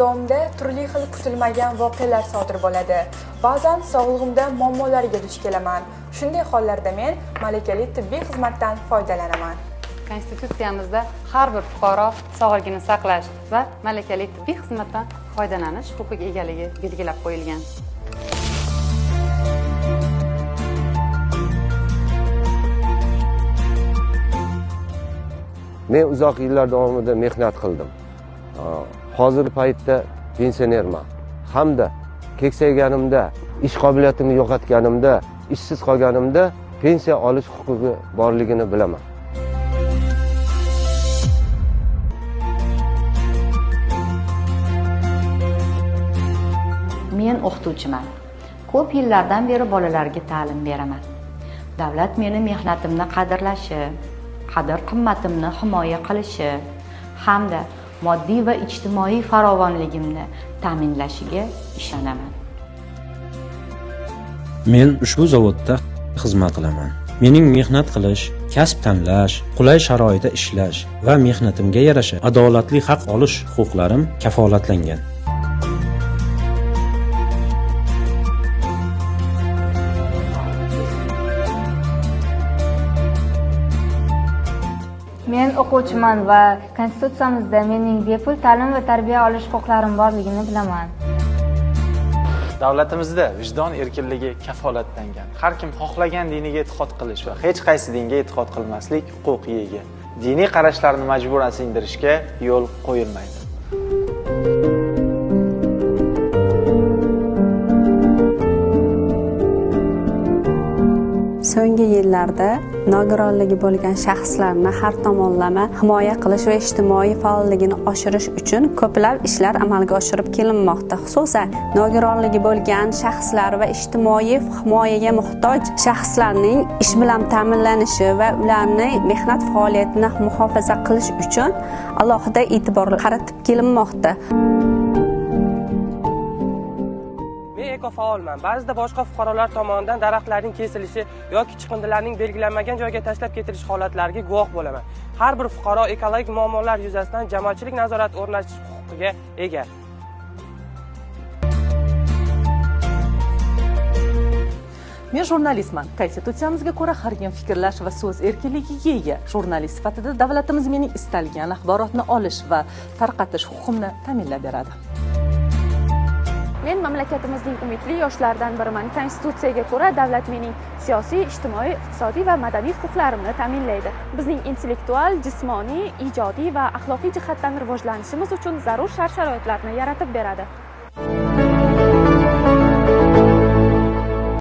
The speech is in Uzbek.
davomida turli xil kutilmagan voqealar sodir bo'ladi. Ba'zan sog'lig'imda muammolarga duch kelaman. Shunday hollarda men malakali tibbiy xizmatdan foydalanaman. Konstitutsiyamizda har bir fuqaro sog'lig'ini saqlash va malakali tibbiy xizmatdan foydalanish huquqiga egaligi belgilab qo'yilgan. Men uzoq yillar davomida mehnat qildim. Hozirgi paytda pensionerman. Hamda keksayganimda, ish qobiliyatimni yo'qotganimda, ishsiz qolganimda pensiya olish huquqi borligini bilaman. Men o'qituvchiman. Ko'p yillardan beri bolalarga ta'lim beraman. Davlat meni mehnatimni qadrlashi, qadr-qimmatimni himoya qilishi hamda moddiy va ijtimoiy farovonligimni ta'minlashiga ishonaman. Men ushbu zavodda xizmat qilaman. Mening mehnat qilish, kasb tanlash, qulay sharoitda ishlash va mehnatimga yarasha adolatli haq olish huquqlarim kafolatlangan. Men o'quvchiman va Konstitutsiyamizda mening bepul ta'lim va tarbiya olish huquqlarim borligini bilaman. Davlatimizda vijdon erkinligi kafolatlangan. Har kim xohlagan diniga e'tiqod qilish va hech qaysi dinga e'tiqod qilmaslik huquqiga ega. Diniy qarashlarni majburan singdirishga yo'l qo'yilmaydi. So'nggi yillarda nogironligi bo'lgan shaxslarni har tomonlama himoya qilish va ijtimoiy faolligini oshirish uchun ko'plab ishlar amalga oshirib kelinmoqda. Xususan, nogironligi bo'lgan shaxslar va ijtimoiy himoyaga muhtoj shaxslarning ish bilan ta'minlanishi va ularning mehnat faoliyatini muhofaza qilish uchun alohida e'tibor qaratib kelinmoqda. Faolman. Ba'zida boshqa fuqarolar tomonidan daraxtlarning kesilishi yoki chiqindilarning belgilanmagan joyga tashlab ketilish holatlariga guvoh bo'laman. Har bir fuqaro ekologik muammolar yuzasidan jamoatchilik nazorati o'rnatish huquqiga ega. Men jurnalistman. Konstitutsiyamizga ko'ra har kim fikrlash va so'z erkinligiga ega. Jurnalist sifatida davlatimiz mening istalgan axborotni olish va tarqatish huquqimni ta'minlab beradi. Men mamlakatimizning umidli yoshlaridan biriman. Konstitutsiyaga ko'ra davlat mening siyosiy, ijtimoiy, iqtisodiy va madaniy huquqlarimni ta'minlaydi. Bizning intellektual, jismoniy, ijodiy va axloqiy jihatdan rivojlanishimiz uchun zarur shart-sharoitlarni yaratib beradi.